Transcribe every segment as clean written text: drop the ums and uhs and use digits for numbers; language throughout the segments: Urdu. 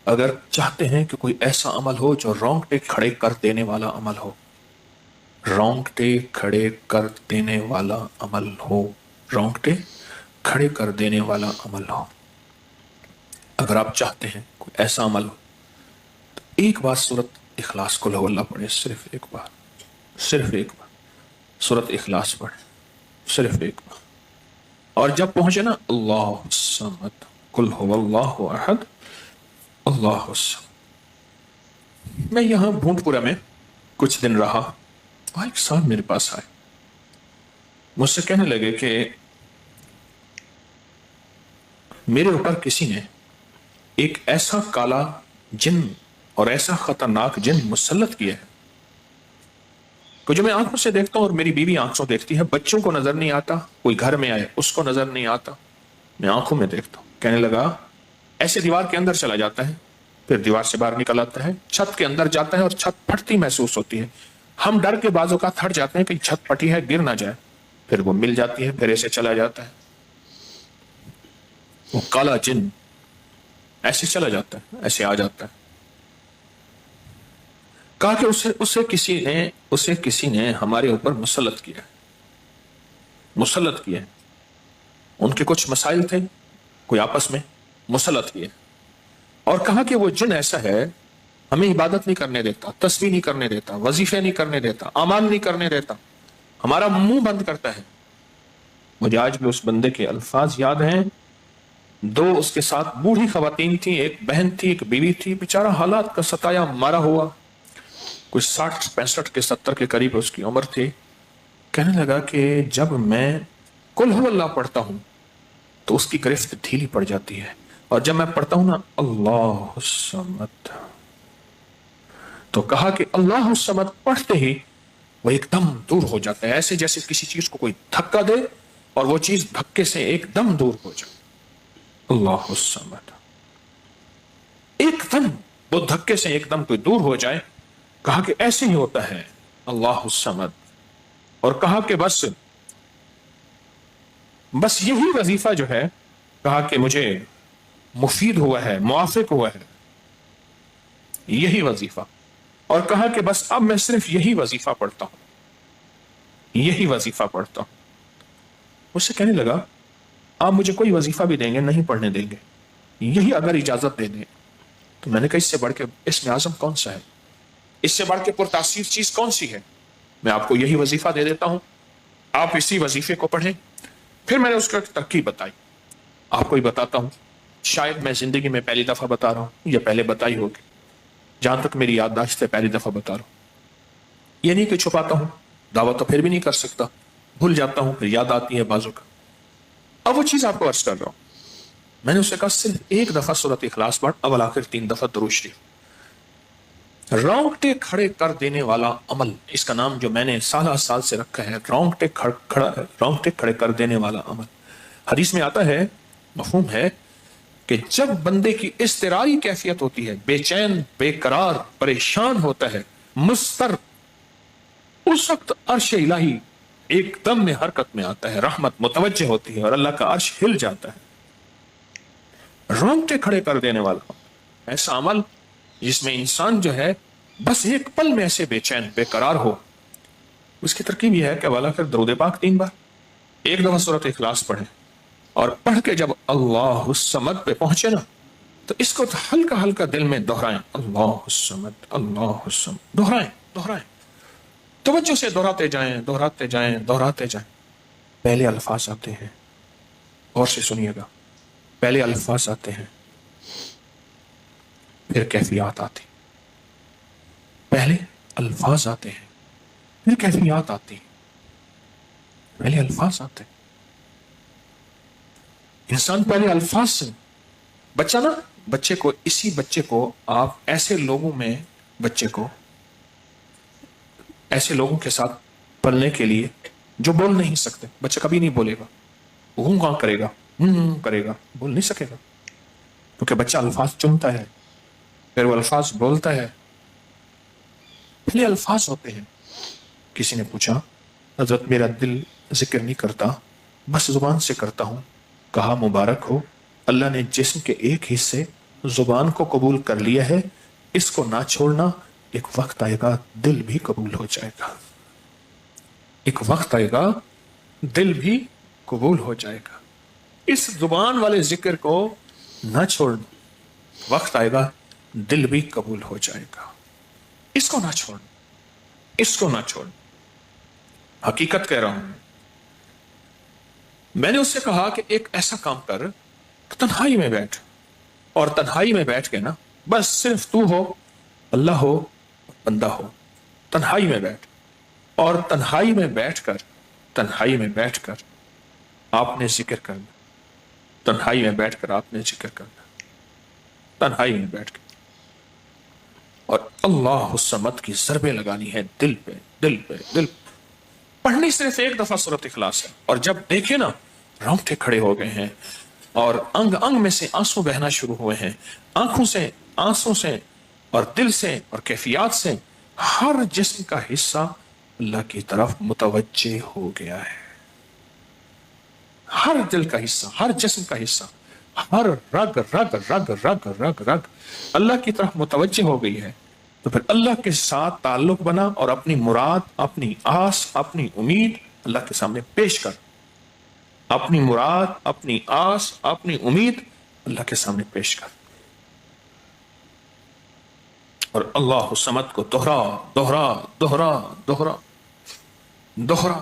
اگر چاہتے ہیں کہ کوئی ایسا عمل ہو جو رونگٹے کھڑے کر دینے والا عمل ہو، رونگٹے کھڑے کر دینے والا عمل ہو، رونگٹے کھڑے کر دینے والا عمل ہو، اگر آپ چاہتے ہیں کوئی ایسا عمل ہو، ایک بار سورت اخلاص کو لو اللہ پڑھے، صرف ایک بار، صرف ایک بار سورت اخلاص پڑھے، صرف ایک بار. اور جب پہنچے نا اللہ الصمد قل هو اللہ احد اللہ الصمد. میں یہاں بھونٹ پورا میں کچھ دن رہا، اور ایک صاحب میرے پاس آئے، مجھ سے کہنے لگے کہ میرے اوپر کسی نے ایک ایسا کالا جن اور ایسا خطرناک جن مسلط کیا ہے کہ جو میں آنکھوں سے دیکھتا ہوں اور میری بیوی آنکھوں دیکھتی ہے، بچوں کو نظر نہیں آتا، کوئی گھر میں آئے اس کو نظر نہیں آتا، میں آنکھوں میں دیکھتا ہوں. کہنے لگا ایسے دیوار کے اندر چلا جاتا ہے، پھر دیوار سے باہر نکل آتا ہے، چھت کے اندر جاتا ہے اور چھت پھٹتی محسوس ہوتی ہے، ہم ڈر کے بعض اوقات ہٹ جاتے ہیں کہ چھت پھٹی ہے گر نہ جائے، پھر وہ مل جاتی ہے، پھر ایسے چلا جاتا ہے. وہ کالا جن ایسے چلا جاتا ہے، ایسے آ جاتا ہے. کہا کہ اسے کسی نے ہمارے اوپر مسلط کیا ہے، مسلط کیا ہے. ان کے کچھ مسائل تھے، کوئی آپس میں مسلط کیا، اور کہا کہ وہ جن ایسا ہے ہمیں عبادت نہیں کرنے دیتا، تسبیح نہیں کرنے دیتا، وظیفے نہیں کرنے دیتا، اعمال نہیں کرنے دیتا، ہمارا منہ بند کرتا ہے. مجھے آج بھی اس بندے کے الفاظ یاد ہیں. دو اس کے ساتھ بوڑھی خواتین تھیں، ایک بہن تھی ایک بیوی تھی، بیچارہ حالات کا ستایا مارا ہوا، کچھ 60 65 کے 70 کے قریب اس کی عمر تھی. کہنے لگا کہ جب میں قل هو اللہ پڑھتا ہوں تو اس کی گرفت ڈھیلی پڑ جاتی ہے، اور جب میں پڑھتا ہوں نا اللہ الصمد، تو کہا کہ اللہ الصمد پڑھتے ہی وہ ایک دم دور ہو جاتا ہے، ایسے جیسے کسی چیز کو کوئی دھکا دے اور وہ چیز دھکے سے ایک دم دور ہو جائے. اللہ الصمد، ایک دم وہ دھکے سے ایک دم کوئی دور ہو جائے. کہا کہ ایسے ہی ہوتا ہے اللہ الصمد. اور کہا کہ بس یہی وظیفہ جو ہے، کہا کہ مجھے مفید ہوا ہے، موافق ہوا ہے یہی وظیفہ. اور کہا کہ بس اب میں صرف یہی وظیفہ پڑھتا ہوں، یہی وظیفہ پڑھتا ہوں. مجھ سے کہنے لگا آپ مجھے کوئی وظیفہ بھی دیں گے نہیں پڑھنے دیں گے، یہی اگر اجازت دے دیں. تو میں نے کہا اس سے بڑھ کے اسم اعظم کون سا ہے، اس سے بڑھ کے پرتاثیر چیز کون سی ہے، میں آپ کو یہی وظیفہ دے دیتا ہوں، آپ اسی وظیفے کو پڑھیں. پھر میں نے اس کو ایک ترکیب بتائی، آپ کو ہی بتاتا ہوں، شاید میں زندگی میں پہلی دفعہ بتا رہا ہوں یا پہلے بتائی ہوگی، جہاں تک میری یادداشت ہے پہلی دفعہ بتا رہا ہوں. یہ نہیں کہ چھپاتا ہوں، دعویٰ تو پھر بھی نہیں کر سکتا، بھول جاتا ہوں پھر یاد آتی ہے بازو کا. اب وہ چیز آپ کو عرض کر رہا ہوں. میں نے اسے کہا صرف ایک دفعہ سورۃ اخلاص پڑھ، اول آخر 3 دفعہ درود شریف. رونگٹے کھڑے کر دینے والا عمل، اس کا نام جو میں نے سالہ سال سے رکھا ہے، رونگٹے کھڑے کر دینے والا عمل. حدیث میں آتا ہے، مفہوم ہے کہ جب بندے کی اضطراری کیفیت ہوتی ہے، بے چین بے قرار پریشان ہوتا ہے، مضطر، اس وقت عرش الہی ایک دم میں حرکت میں آتا ہے، رحمت متوجہ ہوتی ہے اور اللہ کا عرش ہل جاتا ہے. رونگٹے کھڑے کر دینے والا ایسا عمل جس میں انسان جو ہے بس ایک پل میں ایسے بے چین بے قرار ہو. اس کی ترکیب یہ ہے کہ والا پھر درود پاک 3 بار، ایک دفعہ سورۃ اخلاص پڑھیں، اور پڑھ کے جب اللہ الصمد پہ پہنچے نا تو اس کو ہلکا ہلکا دل میں دہرائیں، اللہ الصمد اللہ الصمد، دہرائیں توجہ سے دہراتے جائیں دہراتے جائیں دہراتے جائیں. پہلے الفاظ آتے ہیں، غور سے سنیے گا، پہلے الفاظ آتے ہیں پھر کیفیات آتی، پہلے الفاظ آتے ہیں پھر کیفیات آتی. پہلے الفاظ آتے ہیں، انسان پہلے الفاظ سے، بچے کو آپ ایسے لوگوں میں، ایسے لوگوں کے ساتھ پلنے کے لیے جو بول نہیں سکتے، بچہ کبھی نہیں بولے گا، وہ کہاں کرے گا، کرے گا، بول نہیں سکے گا، کیونکہ بچہ الفاظ چنتا ہے پھر وہ الفاظ بولتا ہے. پہلے الفاظ ہوتے ہیں. کسی نے پوچھا حضرت میرا دل ذکر نہیں کرتا، بس زبان سے کرتا ہوں. کہا مبارک ہو، اللہ نے جسم کے ایک حصے زبان کو قبول کر لیا ہے، اس کو نہ چھوڑنا، ایک وقت آئے گا دل بھی قبول ہو جائے گا، ایک وقت آئے گا دل بھی قبول ہو جائے گا۔ اس زبان والے ذکر کو نہ چھوڑنا، وقت آئے گا دل بھی قبول ہو جائے گا۔ اس کو نہ چھوڑنا، اس کو نہ چھوڑنا، حقیقت کہہ رہا ہوں۔ میں نے اس سے کہا کہ ایک ایسا کام کر، تنہائی میں بیٹھ، اور تنہائی میں بیٹھ کے نا بس صرف تو ہو، اللہ ہو، بندہ ہو، تنہائی میں بیٹھ، اور تنہائی میں بیٹھ کر، تنہائی میں بیٹھ کر آپ نے ذکر کرنا، تنہائی میں بیٹھ کر آپ نے ذکر کرنا، تنہائی میں بیٹھ کر، اور اللہ الصمد کی ضربیں لگانی ہے دل پہ، دل پہ، دل پہ۔ پڑھنی صرف ایک دفعہ سورۃ اخلاص ہے، اور جب دیکھے نا رونگٹے کھڑے ہو گئے ہیں اور انگ انگ میں سے آنسو بہنا شروع ہوئے ہیں، آنکھوں سے، آنسوں سے، اور دل سے، اور کیفیات سے، ہر جسم کا حصہ اللہ کی طرف متوجہ ہو گیا ہے، ہر دل کا حصہ، ہر جسم کا حصہ، ہر رگ رگ رگ رگ رگ رگ اللہ کی طرف متوجہ ہو گئی ہے۔ تو پھر اللہ کے ساتھ تعلق بنا اور اپنی مراد، اپنی آس، اپنی امید اللہ کے سامنے پیش کر، اپنی مراد، اپنی آس، اپنی امید اللہ کے سامنے پیش کر، اور اللہ الصمد کو دوہرا دوہرا دوہرا دوہرا دوہرا۔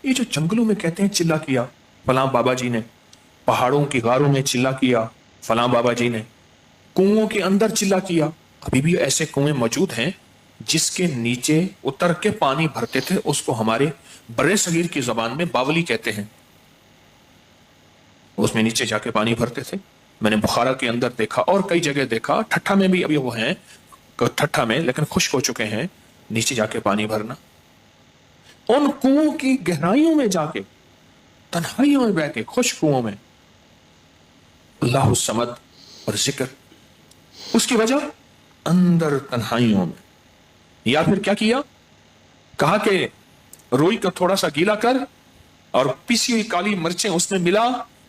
یہ جو جنگلوں میں کہتے ہیں چلا کیا فلاں بابا جی نے، پہاڑوں کی غاروں میں چلا کیا فلاں بابا جی نے، کنووں کے اندر چلا کیا، ابھی بھی ایسے کنویں موجود ہیں جس کے نیچے اتر کے پانی بھرتے تھے، اس کو ہمارے برے صغیر کی زبان میں باولی کہتے ہیں، اس میں نیچے جا کے پانی بھرتے تھے۔ میں نے بخارا کے اندر دیکھا اور کئی جگہ دیکھا، ٹھٹھا میں بھی ابھی وہ ہیں، ٹھٹھا میں لیکن خشک ہو چکے ہیں، نیچے جا کے پانی بھرنا، ان کنووں کی گہرائیوں میں جا کے، تنہائیوں میں بیٹھ کے، خشک کنووں میں اللہ الصمد اور ذکر، اس کی وجہ اندر تنہائیوں میں۔ یا پھر کیا کیا؟ کہا کہ روئی کا تھوڑا سا گیلا کر اور پیسی ہوئی کالی مرچیں اس میں ملا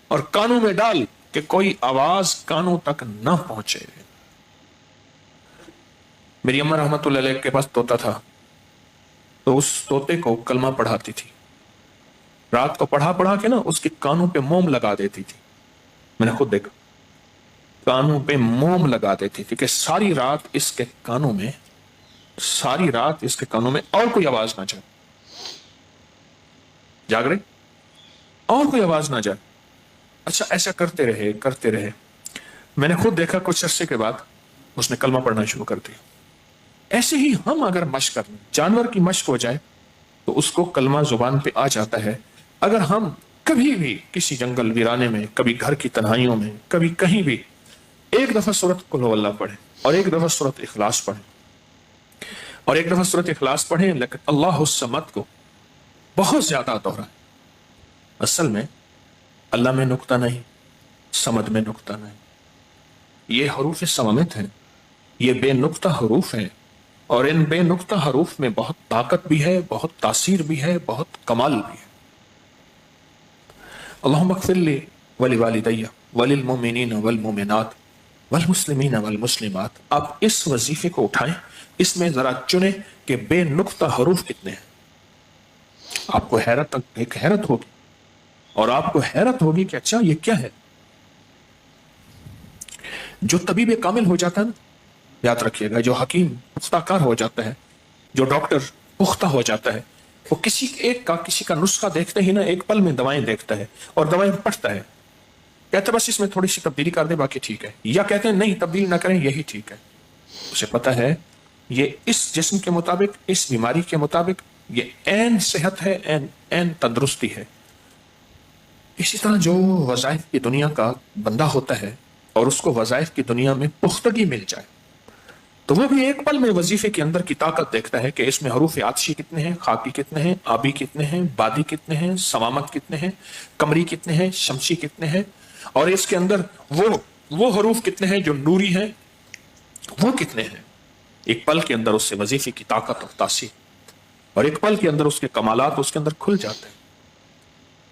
اور کانوں میں ڈال کہ کوئی آواز کانوں تک نہ پہنچے۔ میری اماں رحمت اللہ علیہ کے پاس طوطا تھا، تو اس طوطے کو کلمہ پڑھاتی تھی، رات کو پڑھا پڑھا کے نا اس کے کانوں پہ موم لگا دیتی تھی، میں نے خود دیکھا، کانوں پہ موم لگا دیتی تھی کہ ساری رات اس کے کانوں میں، ساری رات اس کے کانوں میں اور کوئی آواز نہ جائے، جاگ رہے اور کوئی آواز نہ جائے۔ اچھا ایسا کرتے رہے کرتے رہے، میں نے خود دیکھا کچھ عرصے کے بعد اس نے کلمہ پڑھنا شروع کر دیا۔ ایسے ہی ہم اگر مشق کریں، جانور کی مشق ہو جائے تو اس کو کلمہ زبان پہ آ جاتا ہے۔ اگر ہم کبھی بھی کسی جنگل ویرانے میں، کبھی گھر کی تنہائیوں میں، کبھی کہیں بھی ایک دفعہ سورۃ قل ہو اللہ پڑھیں اور ایک دفعہ سورۃ اخلاص پڑھیں اور ایک دفعہ سورۃ اخلاص پڑھیں، لیکن اللہ الصمد کو بہت زیادہ دوہرائیں۔ اصل میں اللہ میں نقطہ نہیں، صمد میں نقطہ نہیں، یہ حروف صمامت ہیں، یہ بے نقطہ حروف ہیں، اور ان بے نقطہ حروف میں بہت طاقت بھی ہے، بہت تاثیر بھی ہے، بہت کمال بھی ہے۔ اللہم اغفر لی ولوالدی وللمؤمنین والمؤمنات والمسلمین والمسلمات۔ آپ اس وظیفے کو اٹھائیں، اس میں ذرا چنیں کہ بے نقطہ حروف کتنے ہیں۔ آپ کو ایک حیرت ہوگی، اور آپ کو حیرت ہوگی کہ اچھا یہ کیا ہے۔ جو طبیب کامل ہو جاتا ہے نا، یاد رکھیے گا، جو حکیم پختہ کار ہو جاتا ہے، جو ڈاکٹر پختہ ہو جاتا ہے، وہ کسی کا نسخہ دیکھتے ہی نا ایک پل میں دوائیں دیکھتا ہے اور دوائیں پڑھتا ہے، کہتے بس اس میں تھوڑی سی تبدیلی کر دیں باقی ٹھیک ہے، یا کہتے ہیں نہیں تبدیل نہ کریں یہی ٹھیک ہے۔ اسے پتہ ہے یہ اس جسم کے مطابق، اس بیماری کے مطابق یہ عین صحت ہے، عین تندرستی ہے۔ اسی طرح جو وظائف کی دنیا کا بندہ ہوتا ہے اور اس کو وظائف کی دنیا میں پختگی مل جائے تو وہ بھی ایک پل میں وظیفے کے اندر کی طاقت دیکھتا ہے کہ اس میں حروف آتشی کتنے ہیں، خاکی کتنے ہیں، آبی کتنے ہیں، بادی کتنے ہیں، سوامت کتنے ہیں، قمری کتنے ہیں، شمسی کتنے ہیں، اور اس کے اندر وہ حروف کتنے ہیں جو نوری ہیں، وہ کتنے ہیں۔ ایک پل کے اندر اس سے وظیفے کی طاقت اور تاثیر، اور ایک پل کے اندر اس کے کمالات اس کے اندر کھل جاتے ہیں۔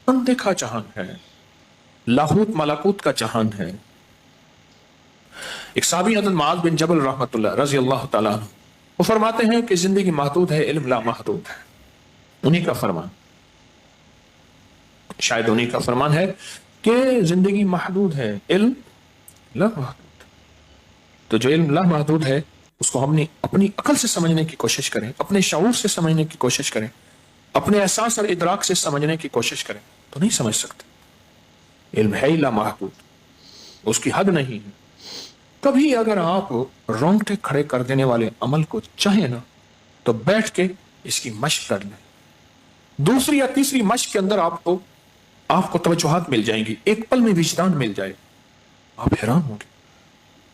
اندیکھا جہان ہے، لاہوت ملاکوت کا جہان ہے، ایک صحابی حضرت معاذ بن جبل رحمۃ اللہ رضی اللہ تعالیٰ عنہ، وہ فرماتے ہیں کہ زندگی محدود ہے، علم لا محدود ہے. انہی کا فرمان، شاید انہی کا فرمان ہے کہ زندگی محدود ہے، علم لا محدود. تو جو علم لا محدود ہے اس کو ہم نے اپنی عقل سے سمجھنے کی کوشش کریں، اپنے شعور سے سمجھنے کی کوشش کریں، اپنے احساس اور ادراک سے سمجھنے کی کوشش کریں تو نہیں سمجھ سکتے. علم ہے ہی لا محدود، اس کی حد نہیں ہے. کبھی اگر آپ رونگٹے کھڑے کر دینے والے عمل کو چاہیں نا تو بیٹھ کے اس کی مشق کر لیں. دوسری یا تیسری مشق کے اندر آپ کو توجہات مل جائیں گی، ایک پل میں وجدان مل جائے. آپ حیران ہوں گے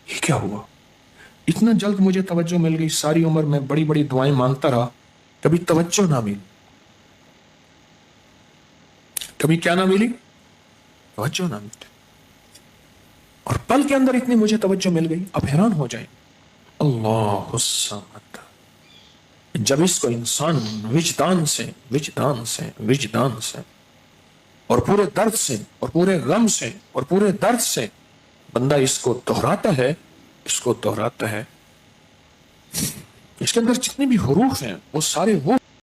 یہ کیا ہوا، اتنا جلد مجھے توجہ مل گئی. ساری عمر میں بڑی بڑی دعائیں مانگتا رہا، کبھی توجہ نہ ملی. کبھی کیا نہ ملی؟ توجہ نہ ملی. اور پل کے اندر اتنی مجھے توجہ مل گئی. آپ حیران ہو جائیں. اللہ الصمد. جب اس کو انسان وجدان سے اور پورے درد سے اور پورے غم سے اور پورے درد سے بندہ اس کو دہراتا ہے، اس کے اندر جتنے بھی حروف ہیں وہ سارے وہ